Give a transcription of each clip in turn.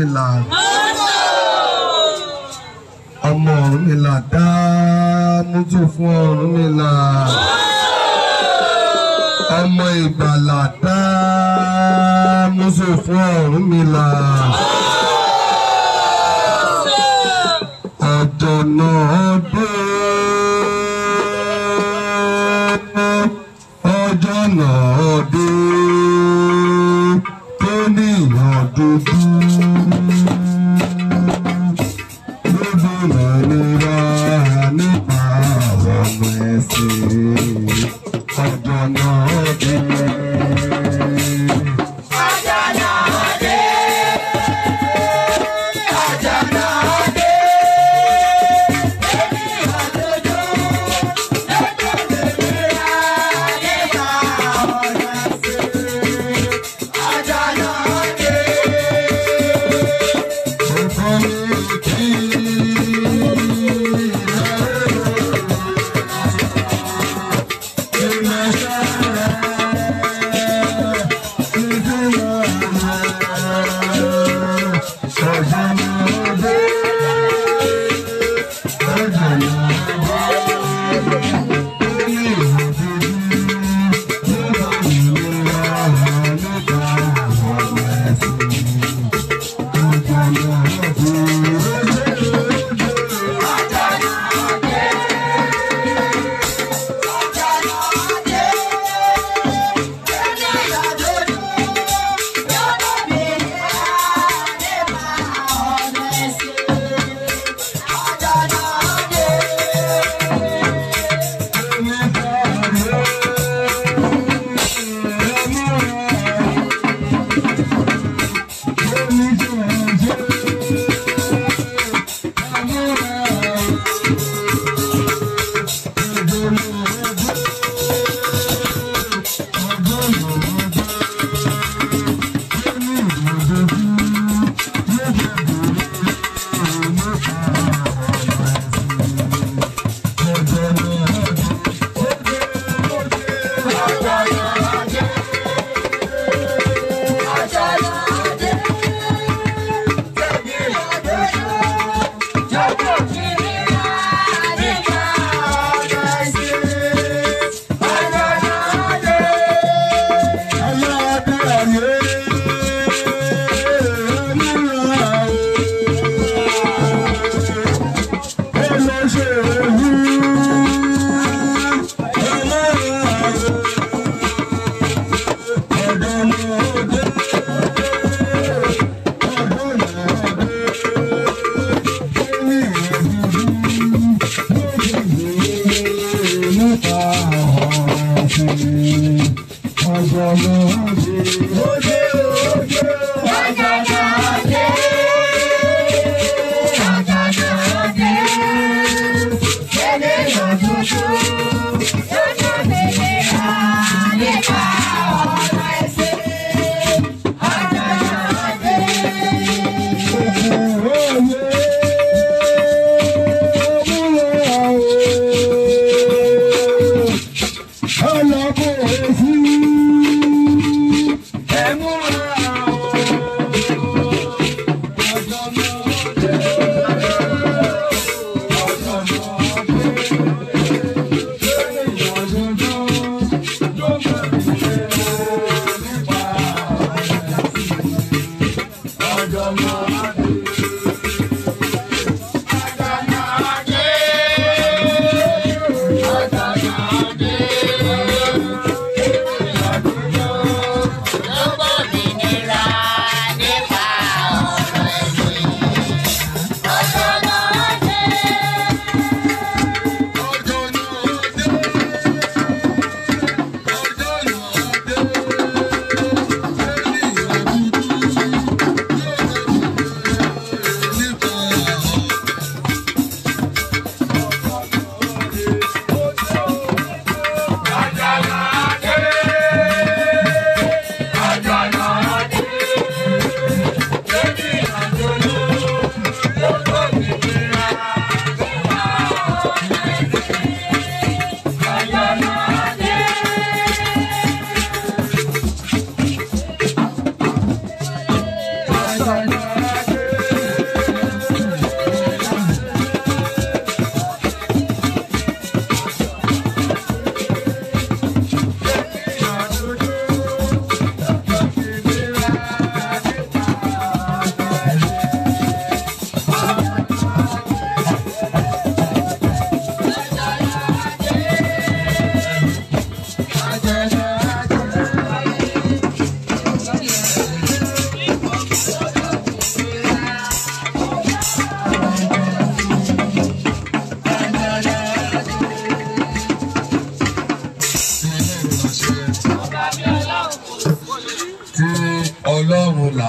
Orunmila. Ọmọ Orunmila dá mútù fún Orunmila. Ọmọ Ìgbàlà dá mútù fún Orunmila. Ọjọ́ náà dé. Ọjọ́ náà dé. Tó ní ìyànjú.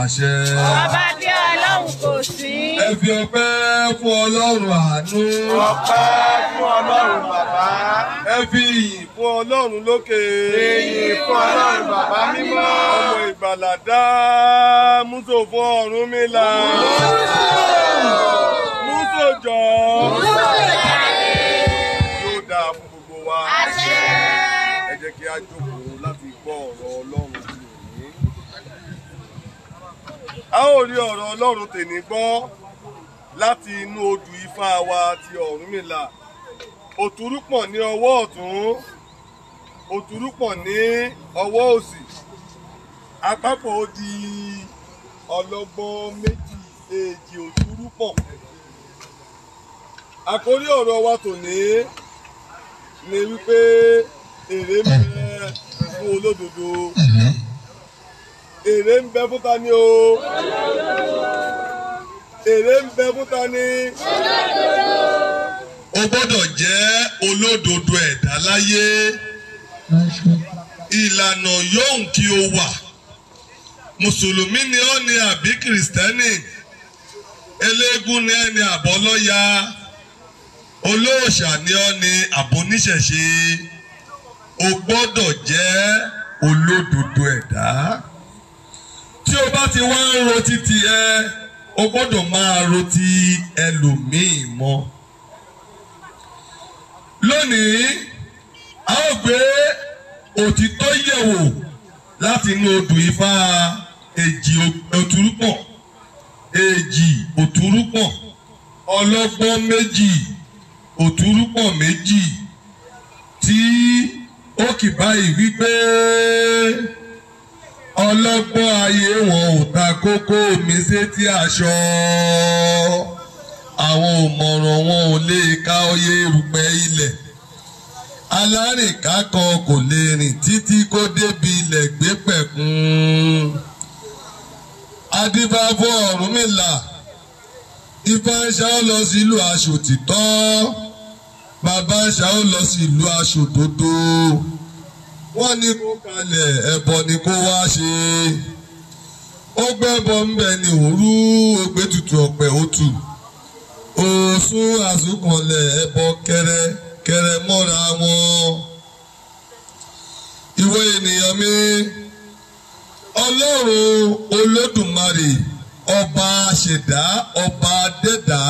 àṣẹ. Ọba bí Ọlọ́run kò sí. Ẹ fi ọpẹ́ fún Ọlọ́run àánú. Ọpẹ́ fún Ọlọ́run bàbá. Ẹ fi ìyìn fún Ọlọ́run lókè. Ìyìn fún Ọlọ́run bàbá mímọ́. Ọmọ ìgbàlà dá Músò fún Ọ̀rúnmìlà. Músò jọ. Yóò dáa fún gbogbo wa. Ẹ jẹ́ kí a jókòó láti gbọ́ ọ̀rọ̀ Ọlọ́run tí òní. A ó rí ọ̀rọ̀ Ọlọ́run tèmi gbọ́ láti inú odù Ifá wa ti Ọ̀rúnmìlà. Òtúrúpọ̀ ní ọwọ́ ọ̀tún, òtúrúpọ̀ ní ọwọ́ òsì. Àpapọ̀ ó di ọlọ́gbọ́n méjì èjì òtúrúpọ̀. Àkórí ọ̀rọ̀ wa tòní ni wípé èrè ń bẹ fún olódodo. Èrè ń bẹ fún ta ni o? Èrè ń bẹ fún ta ni? O gbọ́dọ̀ jẹ́ olódodo ẹ̀dá láyé. Ìlànà yóò kí o wà. Mùsùlùmí ni ọ́ ni àbí kìrìsìtẹ́nì. Eléégún ni ẹni àbọ́lọ́ya. Olóòṣà ni ọ́ ni àbóníṣẹ̀ṣe. O gbọ́dọ̀ jẹ́ olódodo ẹ̀dá. Tí o bá ti wá ń ro títí ẹ, o gbọ́dọ̀ máa ro ti ẹlòmíì mọ́. Lónìí, a ó gbé òtítọ́ yẹ̀wò láti inú odù Ifá èjì òtúrúpọ̀, èjì òtúrúpọ̀, ọlọ́gbọ́n méjì, òtúrúpọ̀ méjì, tí ó kì báyìí wípé ọlọ́gbọ́n ayé wọn ò ta kókó omi sétí aṣọ. Àwọn òmọ̀ràn wọn ò lè ká oyè erùpẹ̀ ilẹ̀. Alárìnká kan kò lè rìn títí kó débi ilẹ̀ gbé pẹ̀kun. Adífá fún Ọ̀rúnmìlà. Ifá ń ṣá ó lọ sí ìlú aṣòtítọ́. Bàbá ń ṣá ó lọ sí ìlú aṣòdodo. Wọ́n ní kó kalẹ̀ ẹbọ ni kó wá ṣe. Ó gbẹ́bọ ń bẹ ní òru, ó gbé tutù ọ̀pẹ ó tù. Òsùn àsùnkànlẹ̀ ẹbọ kẹrẹ mọ́ra wọn. Ìwọ ènìyàn mi, Ọlọ́run Olódùmarè, ọba ṣẹ̀dá, ọba dẹ́dá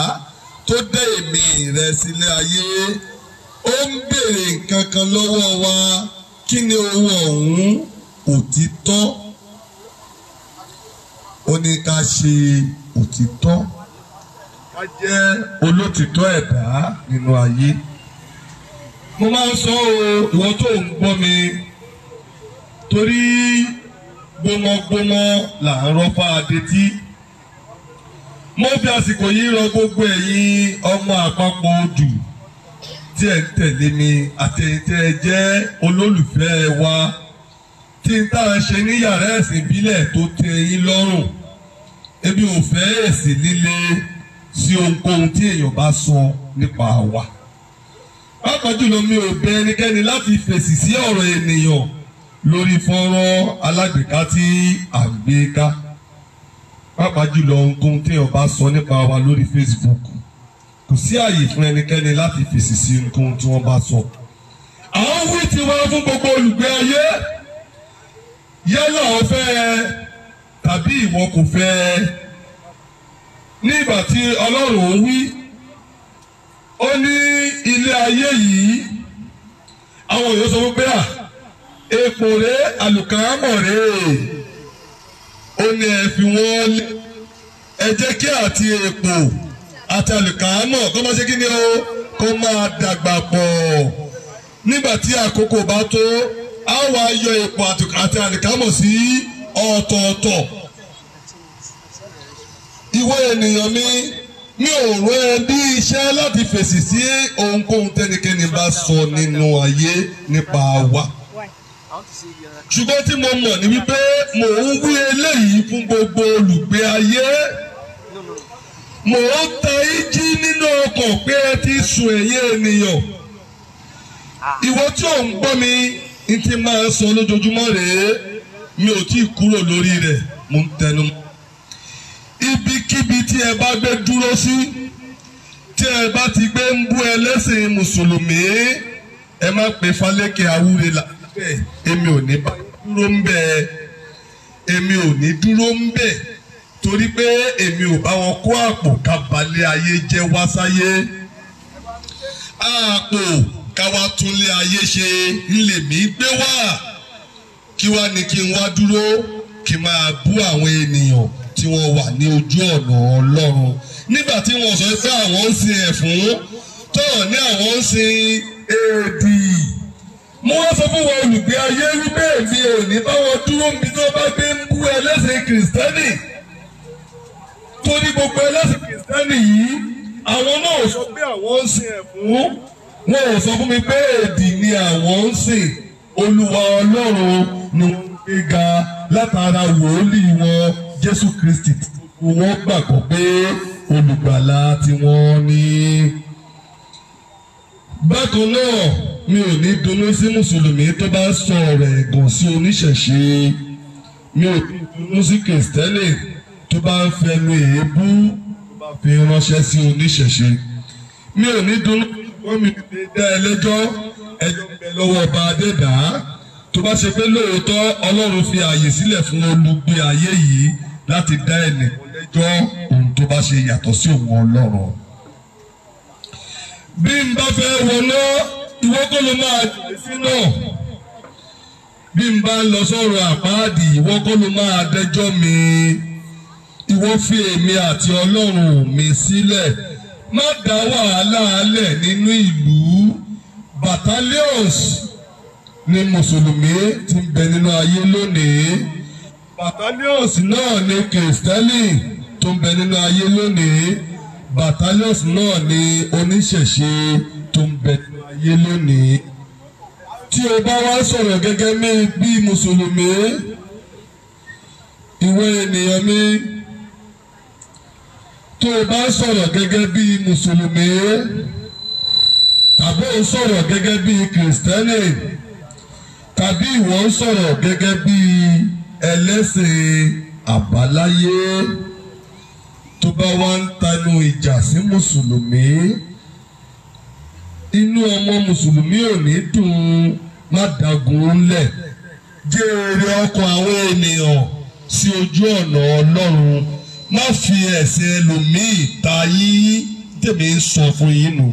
tó dẹ́ èmi rẹ sílé ayé, ó ń béèrè nǹkan kan lọ́wọ́ wa. Kí ni owó ọ̀hún? Òtítọ́. Ó ní ká ṣe òtítọ́. Ká jẹ́ olótìtọ́ ẹ̀dá nínú ayé. Mo máa ń sọ ìwọ tó ń gbọ́ mi, torí gbọmọgbọmọ là ń rọ́fà adétí. Mo fi àsìkò yìí rọ gbogbo ẹ̀yin ọmọ àpapọ̀ odù tí ẹ̀ ń tẹ̀lé mi àtẹ̀yìntẹ̀ jẹ́ olólùfẹ́ wa, tí n tá a ṣe ní yàrá ẹ̀sìn ìbílẹ̀ tó tẹ́ yín lọ́rùn. Ebi ò fẹ́ èsì líle sí ohunkóhun tí èèyàn bá sọ nípa wa. Pàápàá jùlọ mi ò bẹ̀ ẹnikẹ́ni láti fèsì sí ọ̀rọ̀ ènìyàn lórí fọ́nrán alágbèéká tí à ń gbé ká. Pàápàá jùlọ ohunkóhun tí èèyàn bá sọ nípa wa lórí Facebook. Kò sí àyè fún ẹnikẹ́ni láti fèsì sí ohunkóhun tí wọ́n bá sọ. Àwọn wí ti wá fún gbogbo olùgbé ayé. Yálà o fẹ́ tàbí ìwọ kò fẹ́. Ní ìgbà tí Ọlọ́run wí, ó ní ilé ayé yìí, àwọn èèyàn sọ wípé epo rèé, àlùkàámọ̀ rèé. Ó ní ẹ fi wọ́n lé. Ẹ jẹ́ kí àti epo àti àlùkàámọ̀ kó máa ṣe kí ni o, kó máa dàgbà pọ̀. Nígbà tí àkókò bá tó, a wá yọ epo àti àlùkàámọ̀ sí ọ̀tọ̀ọ̀tọ̀. Ìwọ ènìyàn mi ò rán ẹ bí iṣẹ́ láti fèsì sí ohunkóhun tẹ́nikẹ́ni bá sọ nínú ayé nípa wa. Ṣùgbọ́n tí mo mọ̀ ní wípé mò ń wí eléyìí fún gbogbo olùgbé ayé. Mò ń ta ìjì nínú ọkàn pé ẹ ti sùn ẹ̀yin ènìyàn. Ìwọ tí ò ń gbọ́ mi n ti máa sọ lójoojúmọ́ rèé, mi ò tí ì kúrò lórí rẹ̀, mo ń tẹnu mọ́. ibikíbi tí ẹ bá gbé dúró sí tí ẹ bá ti gbé ń bú ẹlẹ́sìn mùsùlùmí ẹ má pe Fálékè Awúre lábẹ́ èmi ò ní bá dúró ń bẹ̀ èmi ò ní dúró ń bẹ̀ torí pé èmi ò bá wọn kó àpò kábàlẹ̀ ayé jẹ́ wá sáyé àpò káwa túnlé ayé ṣe ńlẹ̀ mí gbé wá kí wá ní kí n wá dúró kí n máa bú àwọn ènìyàn tí wọ́n wà ní ojú ọ̀nà Ọlọ́run nígbà tí wọ́n sọ pé àwọn ń sin ẹ̀fún tọ́ọ̀ ní àwọn ń sin èdì. Mo wá sọ fún wọn olùgbé ayé wípé èmi ò ní bá wọn dúró níbi tó bá gbé ń bú ẹlẹ́sìn kìrìsìtẹ́nì torí gbogbo ẹlẹ́sìn kìrìsìtẹ́nì yìí àwọn náà ò sọ pé àwọn ń sin ẹ̀fún wọn ò sọ fún mi pé èdì ni àwọn ń sìn Olúwa Ọlọ́run ni wọ́n ń gbé ga látara wòlíì wọn Jésù Kristi wọ́n gbàgbọ́ pé olùgbàlà tí wọ́n ní. Bákan náà mi ò ní dunnú sí mùsùlùmí tó bá sọ ọ̀rọ̀ ẹ̀gàn sí oníṣẹ̀ṣe mi ò ní dunnú sí kìrìsìtẹ́nì tó bá ń fẹnu èébú tó bá fi ránṣẹ́ sí oníṣẹ̀ṣe mi ò ní dunnú wọ́n mi lè dá ẹlẹ́jọ́ ẹjọ́ ń bẹ lọ́wọ́ ọba adẹ́dá tó bá ṣe pé lóòótọ́ Ọlọ́run fi ààyè sílẹ̀ fún olùgbé ayé yìí láti dá ẹnìkan lẹ́jọ́ ohun tó bá ṣe yàtọ̀ sí òun Ọlọ́run. Bí n bá fẹ́ wọná ìwọ kọ́ ló máa jùlẹ̀ sí náà bí n bá lọ sọ̀rọ̀ àpáàdì ìwọ kọ́ ló máa dẹ́jọ́ mi ìwọ fi èmi àti Ọlọ́run mi sílẹ̀ má dá wàhálà alẹ̀ nínú ìlú battalions ni mùsùlùmí ti ń bẹ nínú ayé lónìí battalions náà ni kìrìsìtẹ́nì tó ń bẹ nínú ayé lónìí battalions náà ni oníṣẹ̀ṣe tó ń bẹ nínú ayé lónìí. Tí o bá wá sọ̀rọ̀ gẹ́gẹ́ bí mùsùlùmí ìwé ènìyàn mi tó o bá sọ̀rọ̀ gẹ́gẹ́ bí mùsùlùmí tàbí o sọ̀rọ̀ gẹ́gẹ́ bí kìrìsìtẹ́nì tàbí ìwọ ń sọ̀rọ̀ gẹ́gẹ́ bí ẹlẹ́sìn àbáláyé tó bá wá ń tanu ìjà sí mùsùlùmí inú ọmọ mùsùlùmí ò ní dùn má dagun lẹ̀ jèrè ọkàn àwọn ènìyàn sí ojú ọ̀nà Ọlọ́run má fi ẹ̀sìn ẹlòmíì ta yín tèmi ń sọ fún yín nù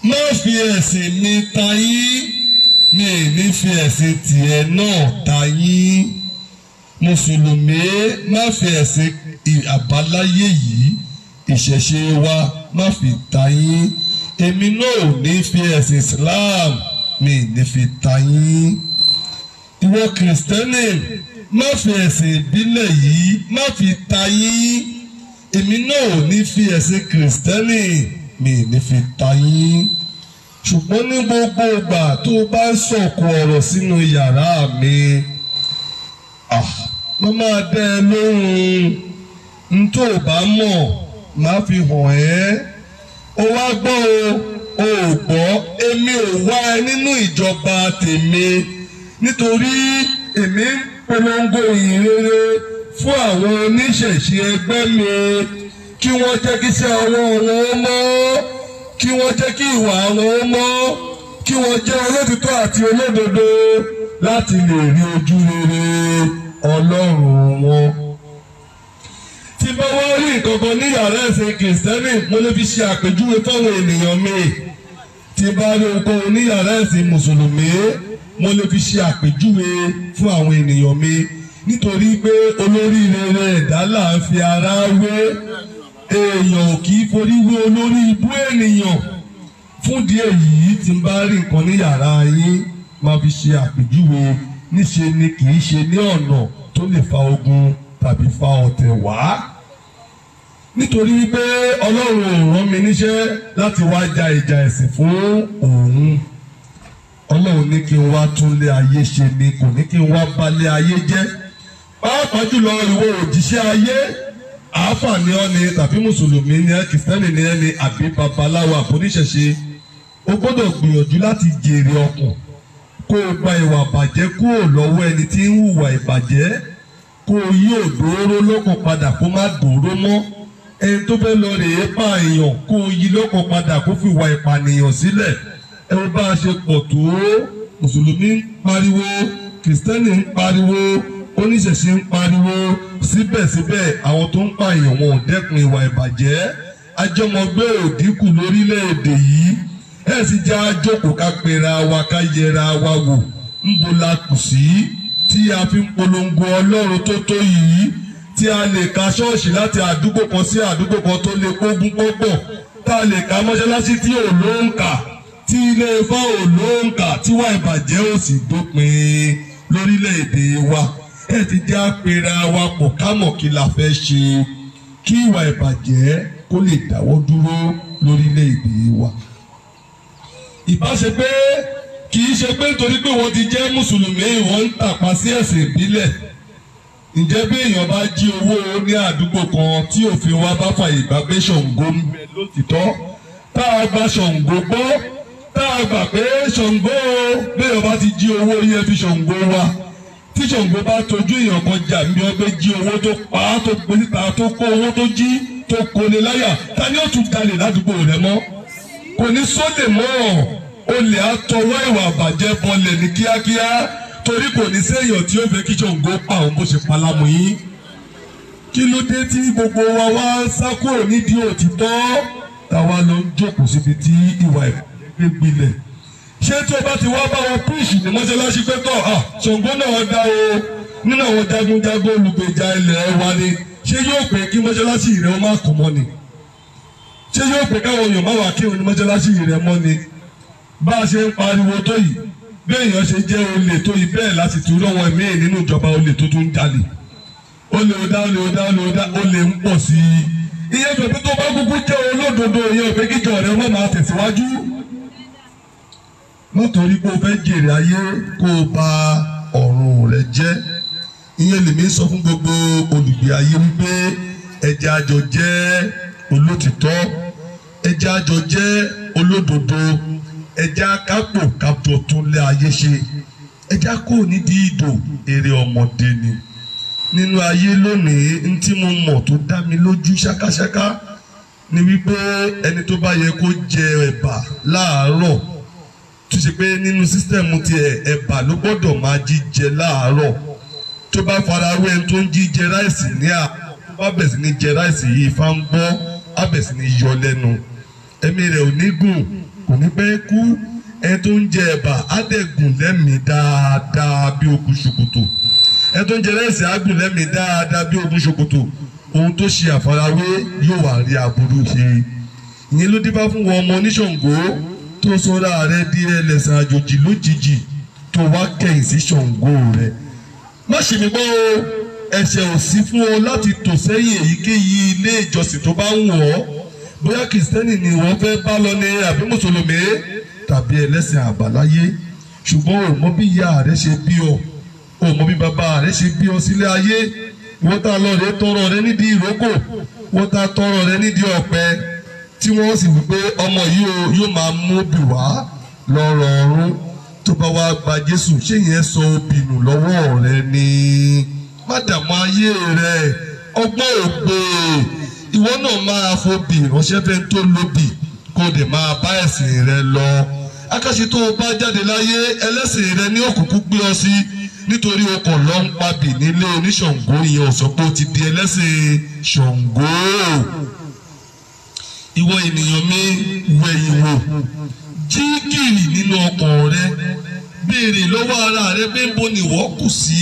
má fi ẹ̀sìn mi ta yín mi ì ní fi ẹ̀sìn tiẹ̀ náà ta yín mùsùlùmí má fi ẹ̀sìn àbáláyé yìí ìṣẹ̀ṣe wa má fi ta yín èmi náà ò ní fi ẹ̀sìn Islam mi ì ní fi ta yín ìwọ kìrìsìtẹ́nì má fi ẹ̀sìn ìbílẹ̀ yìí má fi ta yín èmi náà ò ní fi ẹ̀sìn kìrìsìtẹ́nì mi ì ní fi ta yín ṣùgbọ́n ní gbogbo ìgbà tó o bá ń sọ̀kò ọ̀rọ̀ sínú yàrá mi mo máa dẹ́ ẹ lóhùn n tó o bá mọ̀ máa fi hàn ẹ́ o wá gbọ́ o ò gbọ́ èmi ò wá ẹ nínú ìjọba tèmi nítorí èmi ń polongo ìhìnrere fún àwọn oníṣẹ̀ṣe ẹgbẹ́ mi kí wọ́n jẹ́ kí iṣẹ́ ọwọ́ wọn mọ́ kí wọ́n jẹ́ kí ìwà wọn mọ́ kí wọ́n jẹ́ olótìtọ́ àti olódodo láti lè rí ojú rere Ọlọ́run wọn. Tí bá wá rí nǹkan kan ní yàrá ẹ̀sìn kìrìsìtẹ́nì mo lè fi ṣe àpèjúwe fáwọn ènìyàn mi tí bá rí ohunkóhun ní yàrá ẹ̀sìn mùsùlùmí mo lè fi ṣe àpèjúwe fún àwọn ènìyàn mi nítorí pé olórí rere ẹ̀dá là ń fi ara wé èèyàn ò kì í forí wé olórí ibú ènìyàn fún díẹ̀ yìí tí n bá rí nǹkan ní yàrá yín máa fi ṣe àpèjúwe níṣe ni kì í ṣe ní ọ̀nà tó lè fa ogun tàbí fa ọ̀tẹ̀ wá nítorí wípé Ọlọ́run ò rán mi níṣẹ́ láti wá ja ìjà ẹ̀sìn fún òun Ọlọ́run ní kí n wá túnlé ayé ṣe ni kò ní kí n wá balẹ̀ ayé jẹ́ pàápàá jùlọ ìwọ òjíṣẹ́ ayé àáfà ni ọ́ ni tàbí mùsùlùmí ni ẹ́ kìrìsìtẹ́nì ni ẹ́ ni àbí babaláwo àbóníṣẹ̀ṣe o gbọ́dọ̀ gbìyànjú láti jèrè ọkàn kó o gba ìwà ìbàjẹ́ kúrò lọ́wọ́ ẹni tí ń hùwà ìbàjẹ́ kó yí òdòró lọ́kàn padà kó má dòró mọ́ ẹni tó fẹ́ lọ rèé pààyàn kó yí lọ́kàn padà kó fi wà ìpànìyàn sílẹ̀ ẹ wo bá a ṣe pọ̀ tó mùsùlùmí ń pariwo kìrìsìtẹ́nì ń pariwo oníṣẹ̀ṣe ń pariwo síbẹ̀síbẹ̀ àwọn tó ń pààyàn wọn ò dẹ́kun ìwà ìbàjẹ́ àjọmọ̀gbé ò dínkù lórílẹ̀‐èdè yìí ẹ̀ sì já jókòó ká pera wa ká yẹra wa wò ńbo la kù sí tí a fi ń polongo Ọlọ́run tó tó yìí tí a lè ka ṣọ́ọ̀ṣì láti àdúgbò kan sí àdúgbò kan tó lè kógun pọ́pọ̀ tá a lè ka mọ́ṣáláṣí tí ò lóǹkà tí ilé Ifá ò lóǹkà tí wà ìbàjẹ́ ò sì dópin lórílẹ̀‐èdè wa ẹ̀ ti já pera wa pọ̀ ká mọ̀ kí la fẹ́ ṣe kí ìwà ìbàjẹ́ kó lè dáwọ́ dúró lórílẹ̀‐èdè wa. Ìbáṣe pé kì í ṣe pé nítorí pé wọ́n ti jẹ́ mùsùlùmí wọ́n ń tàpá sí ẹ̀sìn ìbílẹ̀. Ǹjẹ́ bí èèyàn bá jí owó ní àdúgbò kan tí òfin wa bá fàyè gbà pé Ṣàngó ń bẹ lótìtọ́ tá a gba Ṣàngó gbọ́ tá a gbà pé Ṣàngó béèyàn bá ti jí owó yẹn fi Ṣàngó wa tí Ṣàngó bá tojú èèyàn kan jà bí wọ́n gbé jí owó tó pa á tó gbé síta tó kó owó tó jí tó kóni láyà ta ni ó tún dalè ládùúgbò rẹ mọ́ kò ní sólè mọ́ olè àtọwọ́ ìwà àbàjẹ́ bọlẹ̀ ní kíákíá torí kò ní séèyàn tí ó fẹ́ kí Ṣàngó pa òun bó ṣe palámù yín kí ló dé tí gbogbo wa wá sá kúrò nídìí òtítọ́ táwa ló ń jókòó síbi tí ìwà ìbàjẹ́ gbilẹ̀ ṣé tí o bá ti wá bá wọn píìsì ní mọ́ṣáláṣí pé tọ́ Ṣàngó náà dá o nínú àwọn jagunjagun olùgbèjà ilẹ̀ wa ni ṣé yóò pé kí mọ́ṣáláṣí rẹ̀ ó má kàn mọ́ ni ṣé yóò pé káwọn èèyàn má wà kírun ní mọ́ṣáláṣí rẹ̀ mọ́ ni bá a ṣe ń pariwo tó yìí bí èèyàn ṣe jẹ́ olè tó yìí bẹ́ẹ̀ láti tún lọ́wọ́ ẹ̀mí nínú ìjọba olè tó tún jalè olè ń pọ̀ sí i ìyẹn pẹ̀lú tó bá kúkú jẹ́ olódodo ìyẹn pé kíjọ rẹ̀ wọ́n máa tẹ̀síwájú nítorí pé o fẹ́ jèrè ayé kó o bà ọ̀run rẹ jẹ́ ìyẹn lèmi sọ fún gbogbo olùgbé ayé wípé ẹ jẹ́ a jọ jẹ́ olótìtọ́ ẹ jẹ́ a jọ jẹ́ olódodo ẹ jẹ́ a kápò kápò tún lé ayé ṣe ẹ jẹ́ a kó nídìí ìdò èrè ọmọdé ni nínú ayé lónìí ntí mo mọ̀ tó dá mi lójú ṣákáṣáká ni wípé ẹni tó bá yẹ kó jẹ ẹ̀bà láàárọ̀ tó ṣe pé nínú sísítẹ̀mù ti ẹ̀bà ló gbọ́dọ̀ máa jíjẹ láàárọ̀ tó bá fara wé ẹni tó ń jíjẹ ráìsì ní àárọ̀ tó bá bẹ̀ sí ní jẹ ráìsì yìí Ifá ń gbọ́ á bẹ̀ sí ní yọ lẹ́nu ẹ̀mí rẹ̀ ò ní gùn kò ní pẹ́ kú ẹni tó ń jẹ ẹ̀bà á dẹ̀ gùn lẹ́mìí dáadáa bí okùn ṣòkòtò ẹni tó ń jẹ ráìsì á gùn lẹ́mìí dáadáa bí okùn ṣòkòtò ohun tó ṣe àfarawé yóò wà rí aburú ṣe ìyẹn ló dífá fún wọn ọmọ oníṣàngó tó sọra rẹ di ẹlẹ́sìn àjòjì lójijì tó wá kẹ̀yìn sí Ṣàngó rẹ má ṣe mi gbọ́ o ẹ̀ṣẹ̀ ò sí fún ọ láti tò sẹ́yìn èyíkéyìí ilé ìjọsìn tó bá ń wọ̀ ọ́ bóyá kìrìsìtẹ́nì ni wọ́n fẹ́ bá lọ ní àbí mùsùlùmí tàbí ẹlẹ́sìn àbáláyé ṣùgbọ́n ò mọ bí ìyá rẹ ṣe bí ọ ò mọ bí bàbá rẹ ṣe bí ọ sílé ayé wọ́n tá lọ rẹ tọrọ rẹ nídìí ìrókò wọ́n tá tọrọ rẹ nídìí ọ̀pẹ tí wọ́n sì wí pé ọmọ yìí yóò máa mú obì wá lọ́rọ̀ ọ̀run tó bá wá gba Jésù ṣé yẹn sọ obì nù lọ́wọ́ rẹ ni mádàmú ayé rẹ ọgbọ́n ògbè ìwọ náà máa fobì ránṣẹ́ fẹ́ tó lóbì kó o dẹ̀ máa bá ẹ̀sìn rẹ lọ akáṣe tó o bá jáde láyé ẹlẹ́sìn rẹ ní òkùnkùn gbé ọ sí nítorí o kàn lọ ń pabì nílé oníṣàngó ìyẹn ò sọ pé o ti di ẹlẹ́sìn Ṣàngó ìwọ ènìyàn mi wẹ̀yìn wò jí gìrì nínú ọkàn rẹ béèrè lọ́wọ́ ara rẹ pé ńbo ni ìwọ kù sí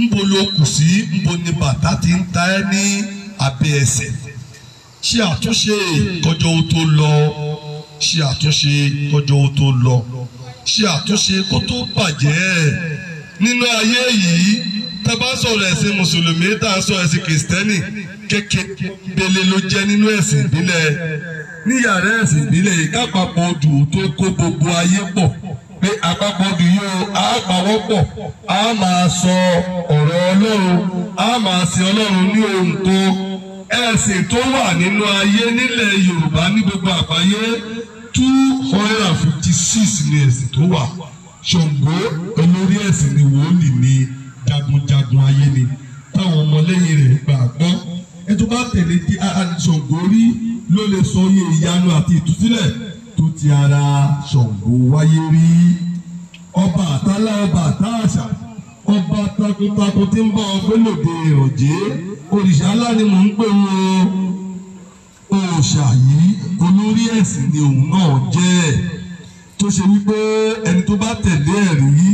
ńbo ló kù sí ńbo ni bàtà ti ń ta ẹ́ ní abẹ́ ẹsẹ̀ ṣe àtúnṣe kọjọ́ o tó lọ ṣe àtúnṣe kọjọ́ o tó lọ ṣe àtúnṣe kó tó bàjẹ́ nínú ayé yìí tá bá sọ̀rọ̀ ẹ̀sìn mùsùlùmí tá a sọ ẹ̀sìn kìrìsìtẹ́nì kékeré ló jẹ́ nínú ẹ̀sìn ìbílẹ̀ ní yàrá ẹ̀sìn ìbílẹ̀ yìí kápapọ̀ odù tó kó gbogbo ayé pọ̀ pé àpapọ̀ odù yóò á pawọ́ pọ̀ á máa sọ ọ̀rọ̀ Ọlọ́run á máa sin Ọlọ́run ní ohun tó ẹ̀sìn tó wà nínú ayé nílẹ̀ Yorùbá ní gbogbo àgbáyé 256 ní ẹ̀sìn tó wà Ṣàngó olórí ẹ̀sìn ni wòlíì ni jagunjagun ayé ni ọmọlẹ́yìn rẹ̀ gbàgbọ́ ẹ tó bá tẹ̀lé tí Ṣàngó rí ló lè sọ iye ìyanu àti ìtúsílẹ̀ tó ti ara Ṣàngó wáyé rí. Ọba àtàlà ọba àtàṣà ọba takuntakun tí ń bá ọgbẹ́ lòdì ìrọ̀jẹ́ òrìṣà ńlá ni mò ń pè wọ́n. Òòṣà yìí olórí ẹ̀sìn ni òun náà jẹ́ tó ṣe wípé ẹni tó bá tẹ̀lé ẹ̀rí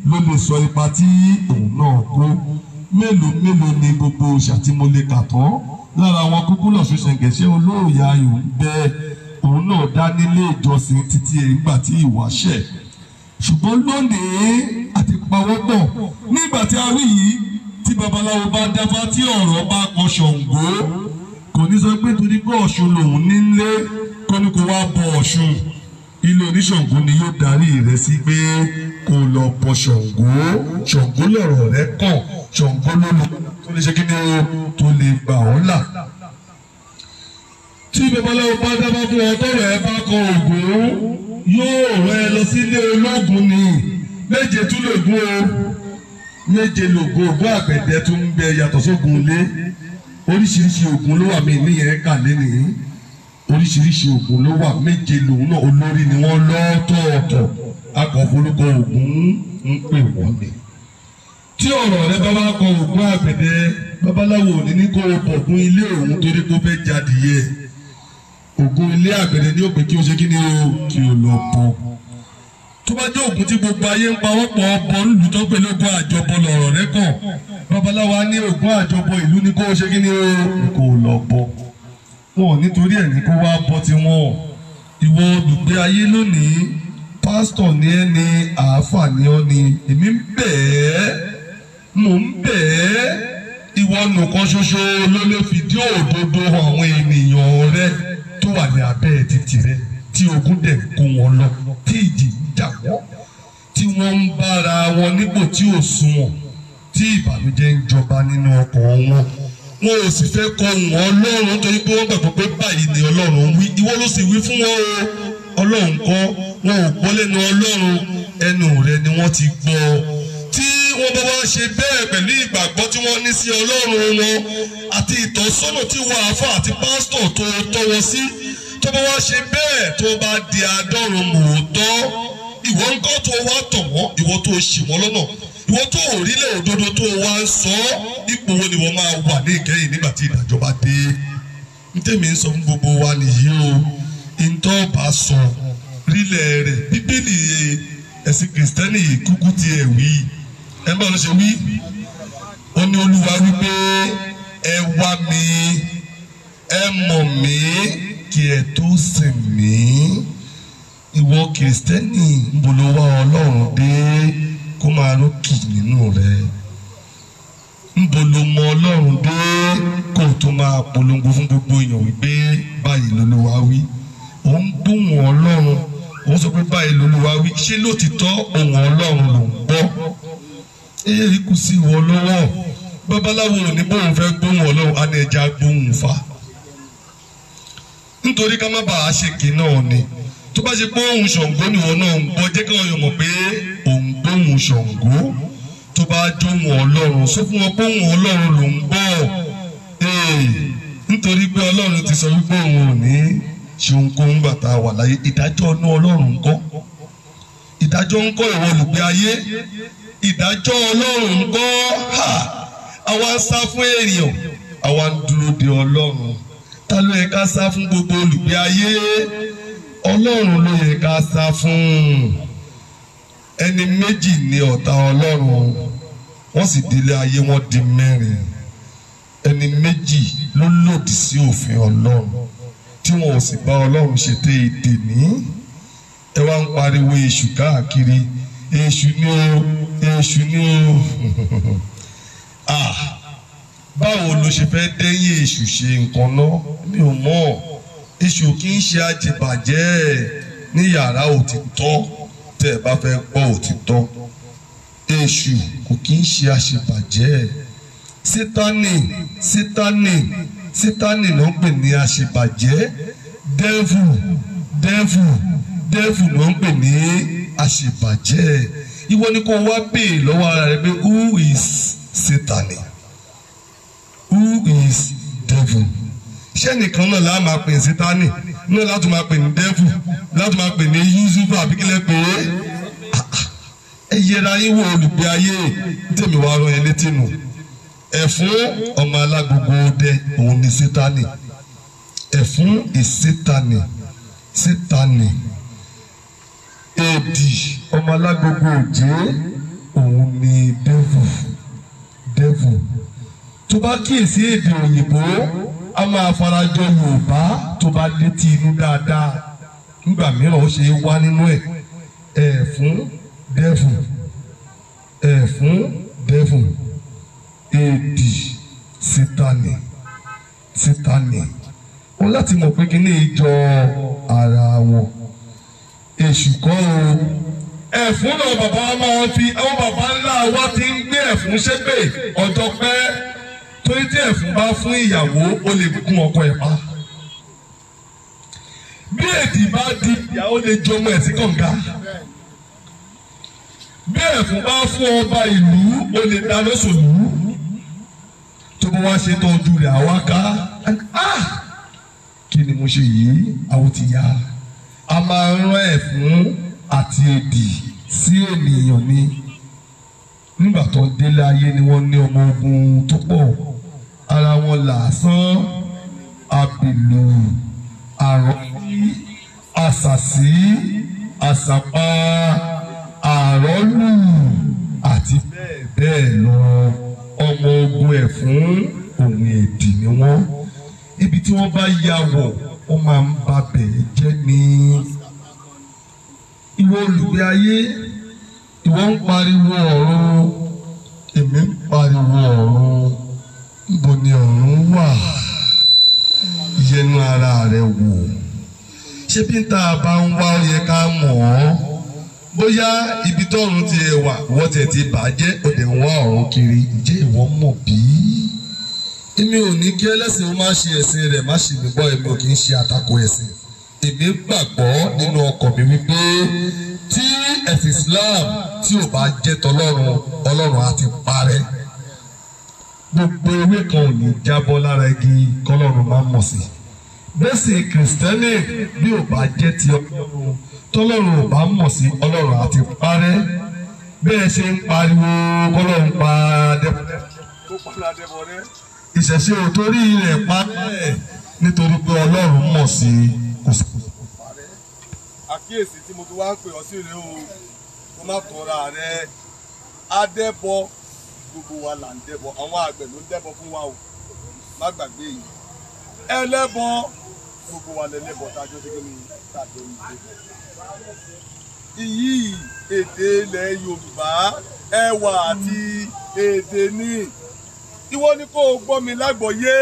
ló lè sọ ipa tí òun náà kó. Mélòó ni gbogbo òòṣà tí mo lè kà tán lára àwọn kúkú lọ́sùn ṣẹ̀ǹgẹ̀ṣẹ̀ olóòyà ayò ń bẹ òun náà dá nílé ìjọsìn títí ẹ̀ nígbà tí ìwáṣẹ̀. Ṣùgbọ́n lónìí àti pawọ́pọ̀ nígbà tí a rí yìí tí babaláwo bá dáfá tí ọ̀rọ̀ bá kan Ṣàngó kò ní sọ pé torí pé Ọ̀ṣun lòun nílé kọ́ ni kò wá bọ Ọ̀ṣun. Ilé oníṣàngó ni yóò darí rẹ sí pé kò lọ bọ Ṣàngó. Ṣàngó lọ̀rọ̀ rẹ kàn Ṣàngó ló lè tó lè ṣe kí ni o tó lè gbà ọ́ là. Tí babaláwo bá dábàá fún ọ tọrọ ẹ bá kan Ògún yóò rẹ lọ sílé ológun ni. Méje tún lògùn o méje lògùn ògùn àgbẹ̀dẹ tó ń bẹ yàtọ̀ sógun ilé. Oríṣiríṣi ògùn ló wà mí níyẹn kà lẹ́nìí. Oríṣiríṣi ògùn ló wà méje lòun náà olórí ni wọ́n lọ́tọ̀ọ̀tọ̀ akọ̀forúkọ ògùn ń pè wọ́n ni. Tí ọ̀rọ̀ rẹ bá bá kọ ògùn àgbẹ̀dẹ babaláwo ní ní kó o bọ̀gún ilé òun torí kó fẹ́ jáde yẹ. Ògùn ilé àgbẹ̀dẹ ní òpin kí o ṣe kí ni o kí o lọ bọ̀. Tó bá jẹ́ ògùn tí gbogbo ayé ń pawọ́pọ̀ ọbọ̀ nílùú tó pè lógún àjọbọ lọ̀rọ̀ rẹ kàn babaláwo á ní ògùn àjọbọ ìlú ní kó o ṣe kí ni o kó o lọ bọ̀. Wọn nítorí ẹ̀ ní kó wá bọ́ tí wọ́n ìwọ olùgbé ayé lónìí pásítọ̀ ní ẹ ní àáfà ní ọ ni èmi ń bẹ̀ ẹ́ mò ń bẹ̀ ẹ́ ìwọ nìkan ṣoṣo ló lè fìdí òdodo àwọn ènìyàn rẹ tó wà ní abẹ́ títì rẹ tí ogun dẹ̀ kó wọn lọ tí ìjì ń jà wọ́n tí wọ́n ń bára wọn nípò tí ò sunwọ̀n tí ìbànújẹ́ ń jọba nínú ọkàn wọn. Wọn ò sì fẹ́ kọ ohùn Ọlọ́run torí pé wọ́n gbàgbọ́ pé báyìí ni Ọlọ́run wí ìwọ ló sì wí fún wọn o. Ọlọ́run kọ́ wọn ò gbọ́ lẹ́nu Ọlọ́run ẹnu rẹ ni wọ́n ti gbọ́. Tí wọ́n bá wá ṣe bẹ́ẹ̀ pẹ̀lú ìgbàgbọ́ tí wọ́n ní sí Ọlọ́run wọn àti ìtọ́sọ́nà tí wọ́n àáfà àti pásítọ̀ tó tọ́ wọn sí tó bá wá ṣe bẹ́ẹ̀ tó bá di àádọ́rùn mòótọ́ ìwọ ń kọ́ tó wá tọ̀ wọ́n ìwọ tó ṣì wọ́n lọ́nà ìwọ tó òrílẹ̀ òdodo tó wá ń sọ ipò wo ni wọ́n máa wà ní ìkẹyìn nígbà tí ìdájọ́ bá dé. Ntẹ́mi ń sọ fún gbogbo wa nìyí o ntọ́ bá sọ rílẹ̀ rẹ̀ bíbélì ẹ̀sìn kìrìsìtẹ́nì kúkú ti ẹ̀ wí ẹ bá wọn ṣe wí ó ní Olúwa wípé ẹ wá mi ẹ mọ̀ mí kí ẹ tó sìn mí. Ìwọ kìrìsìtẹ́nì ń bolo wá Ọlọ́run dé kó máa rókì nínú rẹ ń bolo mọ Ọlọ́run dé kó tó máa polongo fún gbogbo èèyàn wípé báyìí l'Olúwa wí. Ó ń gbóhùn Ọlọ́run ó sọ pé báyìí l'Olúwa wí ṣé lótìtọ́ ohùn Ọlọ́run ló ń gbọ́. Èyí kù sí ìwọ lọ́wọ́ babaláwo ní bóun fẹ́ gbóhùn Ọlọ́run á ní ẹja gbóhùn fa nítorí ká má bàa ṣe kì náà ni. Tó bá ṣe pé ohùn Ṣàngó nìwọ náà ń gbọ́ jẹ́ kí wọ́n yọ mọ̀ pé òun gbóhùn Ṣàngó. Tó bá jóhùn Ọlọ́run sọ fún wọn pé ohùn Ọlọ́run ló ń gbọ́. Nítorí pé Ọlọ́run ti sọ wípé òun ò ní ṣe ohunkóhun gbà tá a wà láyé. Ìdájọ́ ọ̀nà Ọlọ́run ńkọ́? Ìdájọ́ ńkọ́ ìwọ olùgbé ayé? Ìdájọ́ Ọlọ́run ńkọ́? Àwa ń sá fún èèyàn àwa ń dúró de Ọlọ́run. Ta ló yẹ ká sá fún gbogbo olùgbé ayé? Ọlọ́run ló yẹ ká sá fún. Ẹni méjì ni ọ̀tá Ọlọ́run wọ́n sì délé ayé wọ́n di mẹ́rin. Ẹni méjì ló lòdì sí òfin Ọlọ́run tí wọn ò sì bá Ọlọ́run ṣe tẹ́ èdè ní. Ẹ wá ń pariwo èṣù káàkiri èṣù ni o èṣù ni o. Báwo ló ṣe fẹ́ dẹ́yìn èṣù ṣe nǹkan náà mi ò mọ̀. Èṣù kì í ṣe àjẹbàjẹ́ ní yàrá òtítọ́ tẹ́ ẹ bá fẹ́ gbọ́ òtítọ́. Èṣù kò kì í ṣe àṣebàjẹ́. Sátánì ló ń pè ní àṣebàjẹ́. Devil ló ń pè ní àṣebàjẹ́. Ìwọ ni kò wá bèè lọ́wọ́ ara rẹ pé who is Sátánì? ṣé nìkan náà la máa pè ní Sátánì náà láti máa pè ní dẹ́fù láti máa pè ní yúzúfù àbíkílẹ̀ pé ẹ yẹra yín wo olùgbé ayé tèmi wá rán yẹn létí nù ẹ̀fún ọmọ alágogo dẹ òun ni Sátánì ẹ̀fún ìsítánì Sátánì èdì ọmọ alágogo òjé òun ni dẹ́fù tó bá kíyèsí èdè òyìnbó a máa farajọ Yorùbá tó bá létí inú dáadáa nígbà mìíràn ó ṣe wá nínú ẹ̀fún dẹ́fù èdì Sátánì wọn láti mọ̀ pé kíní ìjọ ara wọn èṣù kọ́ o ẹ̀fún náà bàbá máa fi àwọn bàbá ńlá wa ti ń gbé ẹ̀fún ṣépè ọjọ́ pẹ́ torí tí ẹ̀fún bá fún ìyàwó ó lè gún ọkọ ẹ̀ pa bí èdì bá di ìyàwó lè jọmọ ẹ̀ sí kànga bí ẹ̀fún bá fún ọba ìlú ó lè dáná sòlú tó bá wá ṣe tọ́jú rẹ̀ àwa ká kí ni mo ṣe yìí àwọn ti yá a máa rán ẹ̀fún àti èdì sí ènìyàn ni nígbà tó délé ayé ni wọ́n ní ọmọ ogun tó pọ̀ ara wọn làásán abìlù àrọ́lí àṣàṣì àṣàpá àrọ́lù àti bẹ́ẹ̀ bẹ́ẹ̀ lọ ọmọ ogun ẹ̀fún òun èdì ni wọ́n ibi tí wọ́n bá yà wọ̀ wọ́n máa ń ba bẹ̀ẹ́ jẹ́ ní ìwọ olùgbé ayé ìwọ ń pariwo ọ̀run èmi ń pariwo ọ̀run níbo ni ọ̀run wà yẹnu ara rẹ wò ṣé bí n ta bá ń wá yẹ ká mọ̀ ọ́ bóyá ibi tọ́run ti wà wọ́n tẹ̀ ti bàjẹ́ òde ń wá ọ̀run kiri ǹjẹ́ ìwọ mọ̀ bí? èmi ò ní kí ẹlẹ́sìn ó má ṣe ẹ̀sìn rẹ̀ má ṣe mí gbọ́ èmi ò kì í ṣe àtakò ẹ̀sìn èmi gbàgbọ́ nínú ọkàn mi wípé tí ẹ̀sìn Islam tí ò bá jẹ́ tọlọ́run Ọlọ́run á ti parẹ́ gbogbo ewé kan ò ní jábọ́ lára igi kọ́lọ́run máa mọ̀ sí bẹ́sìn kìrìsìtẹ́nì bí ò bá jẹ́ ti Ọlọ́run tọ́lọ́run ò bá mọ̀ sí Ọlọ́run á ti parẹ́ bẹ́ẹ̀ ṣe ń pariwo kọ́lọ́run pa dẹ́bọ̀dẹ́ ìṣẹ̀ṣe ò torí rẹ̀ parẹ́ nítorí pé Ọlọ́run mọ̀ sí kò sí. àkíyèsí tí mo fi wá ń pè ọ́ sí rèé o kó má tọ́ra rẹ adẹ́bọ gbogbo wa là ń dẹ́bọ àwọn àgbẹ̀ ló ń dẹ́bọ fún wa o má gbàgbé yìí ẹlẹ́bọ gbogbo wa lẹ́lẹ́bọ tájọ́ sí kí ni tàbí oúnjẹ. iyì èdè ilẹ̀ Yorùbá ẹwà àti èdè ní ìwọ ni kó o gbọ́ mi lágbọ̀ọ́yé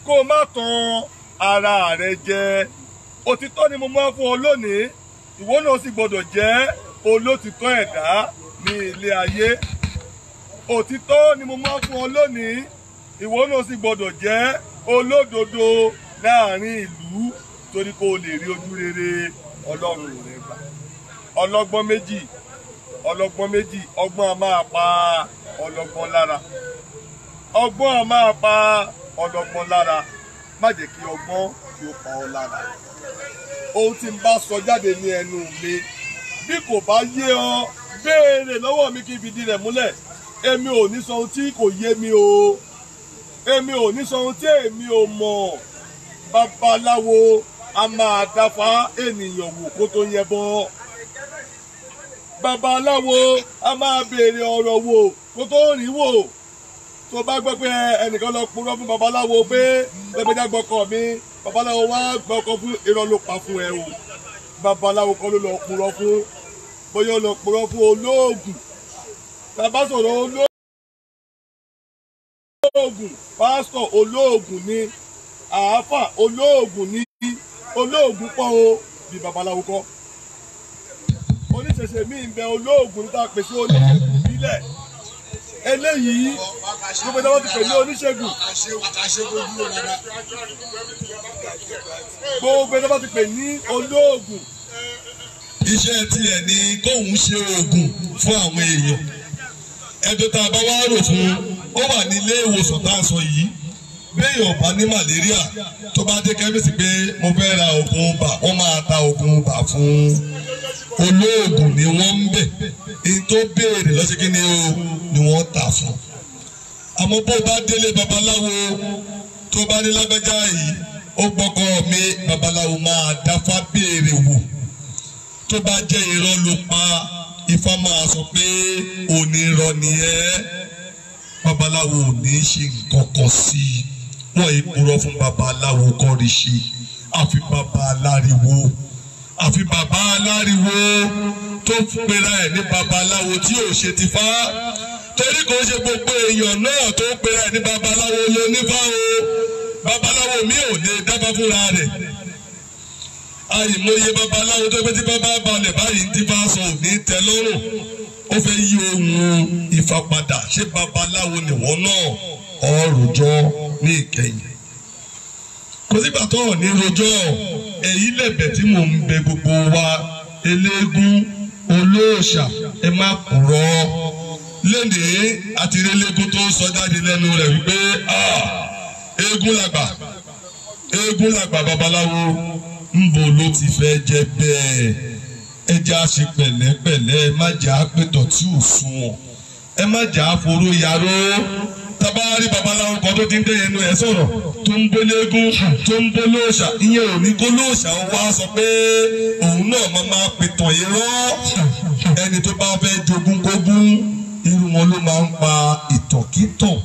kó o má tan ara rẹ jẹ òtítọ́ ni mo máa fún ọ lónìí ìwọ náà sì gbọdọ̀ jẹ́ olótìtọ́ ẹ̀dá ní ilé ayé òtítọ́ ni mo máa fún ọ lónìí ìwọ náà sì gbọdọ̀ jẹ́ olódodo láàrin ìlú torí kó o lè rí ojú rere Ọlọ́run rẹ gbà ọlọ́gbọ́n méjì ọgbọ́n a máa pa ọlọ́gbọ́n lára ọgbọ́n a máa pa ọlọ́gbọ́n lára má jẹ́ kí ọgbọ́n kí ó pa ọ lára ohun tí n bá sọ jáde ní ẹnu mi bí kò bá yé ọ béèrè lọ́wọ́ mi kí n fìdí rẹ̀ múlẹ̀ èmi ò ní sọ ohun tí kò yé mi o èmi ò ní sọ ohun tí èmi ò mọ̀ babaláwo a máa dáfá ènìyàn wò kó tó yẹ bọ́ babaláwo a máa béèrè ọ̀rọ̀ wò kó tó rí wò tó bá gbọ́ pé ẹnìkan lọ purọ́ fún babaláwo pé pẹ́pẹ́dá gbọ́kọ̀ mi babaláwo wá gbọ́kọ̀ fún irọ́ ló pa fún ẹ o babaláwo kọ́ ló lọ purọ́ fún bóyá ó lọ purọ́ fún olóògùn bàbá sọ̀rọ̀ olóògùn pásítọ̀ olóògùn ni àáfà olóògùn ni olóògùn pọ̀ o bí babaláwo kọ́ oníṣẹ̀ṣẹ̀ mi ń bẹ olóògùn níta pèsè oníṣègùn ìbílẹ̀ eléyìí gbogbo ìdáwọ́ ti pè ní oníṣègùn gbogbo ìdáwọ́ ti pè ní olóògùn. iṣẹ́ tiẹ̀ ni kóun ṣe oògùn fún àwọn èèyàn ẹjọ́ tá a bá wá rò fún ó wà ní ilé ìwòsàn tá a sọ yìí bẹ́ẹ̀ yóò bá ní màlẹ́ríà tó bá dé kẹ́mísì pé mo fẹ́ ra oògùn ibà wọ́n máa ta oògùn ibà fún olóògùn ni wọ́n ń bẹ̀ èyí tó béèrè lọ́sẹ̀ kí ni wọ́n tà fún. àmọ́ bó bá délé babaláwo tó bá ní lágbájá yìí ó gbọ́kọ̀ mi babaláwo máa dáfá béèrè wò tó bá jẹ́ irọ́ ló pa Ifá máa sọ pé onírọ́ ni ẹ́ babaláwo ò ní ṣe nǹkan kan sí i wọ́n ìpurọ́ fún babaláwo kọ́ rí ṣe àfi baba aláriwo tó pera ẹ̀ ní babaláwo tí ò ṣe ti fá torí kò ṣe gbogbo èèyàn náà tó pera ẹ̀ ní babaláwo ló nífá o babaláwo mi ò lè dábàá fúnra rẹ̀ àìmọye babaláwo tó fẹ́ tí bàbá balẹ̀ báyìí tí bá sọ òní tẹ́ lọ́rùn ó fẹ́ yí ohun Ifá padà ṣé babaláwo nìwọ́n náà ọ̀rùjọ́ ní ìkẹyìn kò sígbà tó hàn ní rojọ́ èyí lẹ̀bẹ̀ tí mò ń bẹ gbogbo wa eléégún olóòṣà ẹ má purọ́ lénìí àti eléégún tó sọ jáde lẹ́nu rẹ̀ wípé eégún làgbà babaláwo ńbo ló ti fẹ́ jẹ bẹ́ẹ̀ ẹ jẹ́ àṣẹ pẹ̀lẹ́pẹ̀lẹ́ ẹ má jẹ́ àpètọ̀ tí ò sunwọ̀n ẹ má jẹ́ àforó yaró tabari babaláwo kan tó ti ń dẹ́yẹ ẹnu ẹ sọ̀rọ̀ tó ń bólégún tó ń bólóòṣà ìyẹn ò ní kó lóòṣà wá sọ pé òun náà máa pètàn irọ́ ẹni tó bá fẹ́ jogún kógún irú wọn ló máa ń pa ìtànkítàn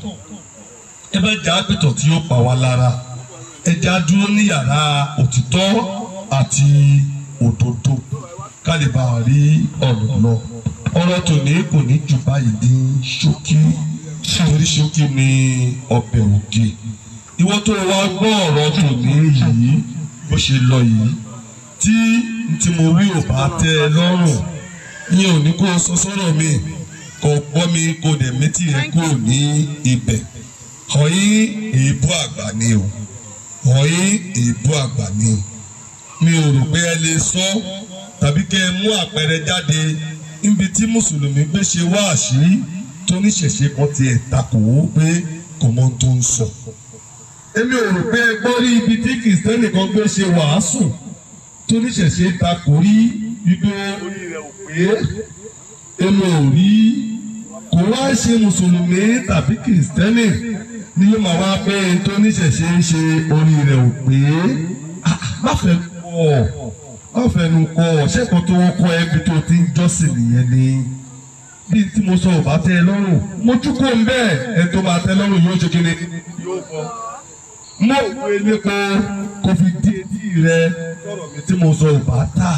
ẹ bá jẹ́ àpètàn tí yóò pa wá lára ẹ já dúró ní yàrá òtítọ́ àti òdodo ká lè bá rí ọ̀rọ̀ lọ ọ̀rọ̀ tòní kò ní jù báyìí ní ṣókí torí ṣókí ni ọbẹ̀ ògè ìwọ tó wá gbọ́ ọ̀rọ̀ tòní yìí bó ṣe lọ yìí tí mo wí ò bá tẹ́ ẹ lọ́rùn yín ò ní kó sọ sọ́rọ̀ mi kò gbọ́ mi kò dẹ̀ méjì rẹ kúrò ní ibẹ̀ ọ̀yìn èébú àgbà ni o ọ̀yìn èébú àgbà ni mi ò rò pé ẹ lè sọ tàbí kẹ́ ẹ mú àpẹẹrẹ jáde níbi tí mùsùlùmí gbé ṣe wáàsí tó níṣẹ̀ṣe kan tiẹ̀ takò ó pé kò mọ ohun tó ń sọ. èmi ò rò pé ẹ gbọ́ rí ibi tí kìrìsìtẹ́nì kan gbé ṣe wàásù tó níṣẹ̀ṣe takò rí wípé orí rẹ̀ ò pé èmi ò rí kò wá ṣe mùsùlùmí tàbí kìrìsìtẹ́nì ni yóò máa wá pé tó níṣẹ̀ṣe ń ṣe orí rẹ̀ ò pé má fẹ́ kọ́ ọ fẹnu kọ ṣẹ́kọ̀ọ́ tó wọ́n kọ́ ẹbí tó ti ń jọ́sìn nìyẹn ni bí tí mo sọ ò bá tẹ́ ẹ lọ́rùn mo túkọ̀ ń bẹ́ẹ̀ ẹ tó bá tẹ́ lọ́rùn yóò ṣe kíni yóò fọ́ mo ìwé nípa kò fi di etí rẹ sọ̀rọ̀ mi tí mo sọ ò bá tà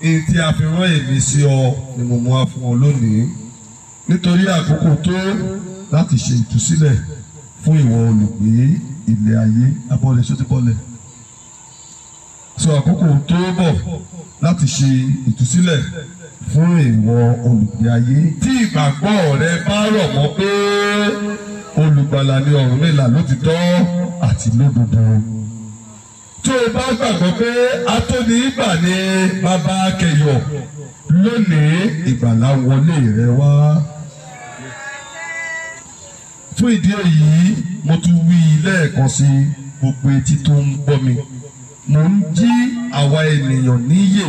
èyí tí a fi rán èmi sí ọ ni mo mú wá fún ọ lónìí nítorí àkókò tó láti ṣe ìtúsílẹ̀ fún ìwọ olùgbé ilé ayé abọ́lẹ̀ ṣó ti bọ́lẹ̀ so àkókò tó bọ̀ láti ṣe ìtúsílẹ̀ fún ìwọ olùgbé ayé tí ìgbàgbọ́ rẹ bá rọ̀ mọ́ pé olùgbàlà ni Ọ̀rúnmìlà lótìtọ́ àti lódodo tó o bá gbàgbọ́ pé atóni ìgbà ni bàbá kẹyọ lónìí ìgbàlà wọlé rẹ wá fún ìdí èyí mo tún wí lẹ́ẹ̀kan sí gbogbo etí tó ń gbọ́ mi mo ń jí àwa ènìyàn níyè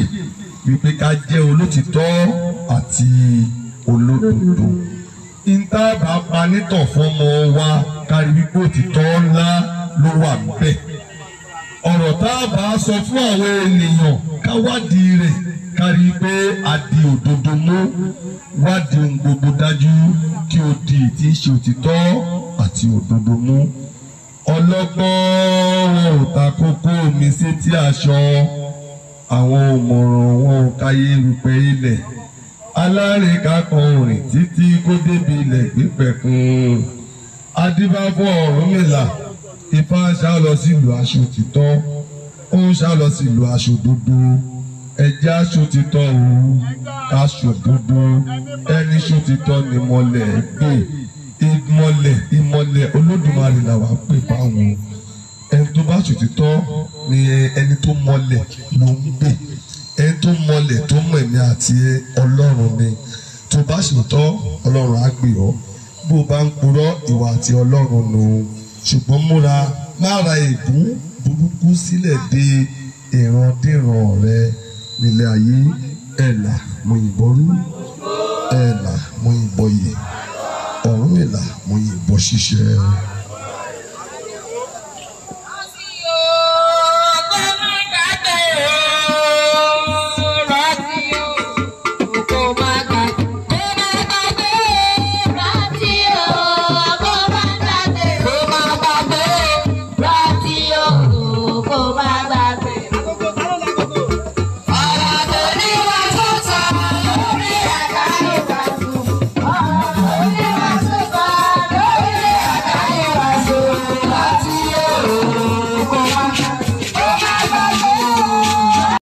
wípé ká jẹ́ olótìtọ́ àti olódodo. Ìntàbà panítọ̀ fọmọ wa kárí wípé òtítọ́ ńlá ló wà níbẹ̀. Ọ̀rọ̀ tá a bá sọ fún àwọn ènìyàn ká wádìí rẹ̀ kárí pé a di òdodo mú wádìí ohun gbogbo dájú kí o di tí í ṣe òtítọ́ àti òdodo mú. Ọlọ́gbọ́n wọn ò ta kókó omi sétí aṣọ àwọn òmọ̀ràn wọn ò káyé rúpẹ́ ilẹ̀ alárìnká kan rìn títí kó débi ilẹ̀ gbígbẹ̀kùn adébáfọ́ Ọ̀rúnmìlà Ifá ń ṣá lọ sílùú aṣọ òtítọ́ ó ń ṣá lọ sílùú aṣọ òdodo ẹjẹ́ aṣọ òtítọ́ o aṣọ òdodo ẹni aṣọ òtítọ́ ni mọ́lẹ̀ gbé ìmọ́lẹ̀ Olódùmarè làwa pè fáwọn ẹni tó bá ṣòtítọ́ ni ẹni tó mọ́lẹ̀ ló ń gbé ẹni tó mọ́lẹ̀ tó mọ̀ ẹ̀mí àti Ọlọ́run ni tó bá ṣòtọ́ Ọlọ́run á gbé ọ bó bá ń purọ́ ìwà àti Ọlọ́run nù ṣùgbọ́n múra má ra ègún burúkú sílẹ̀ de ìrandíran rẹ nílé ayé. Ẹ̀là mo yìnbọn rú, ẹ̀là mo yìnbọn yè, Orunmila mo yìnbọn ṣiṣẹ́.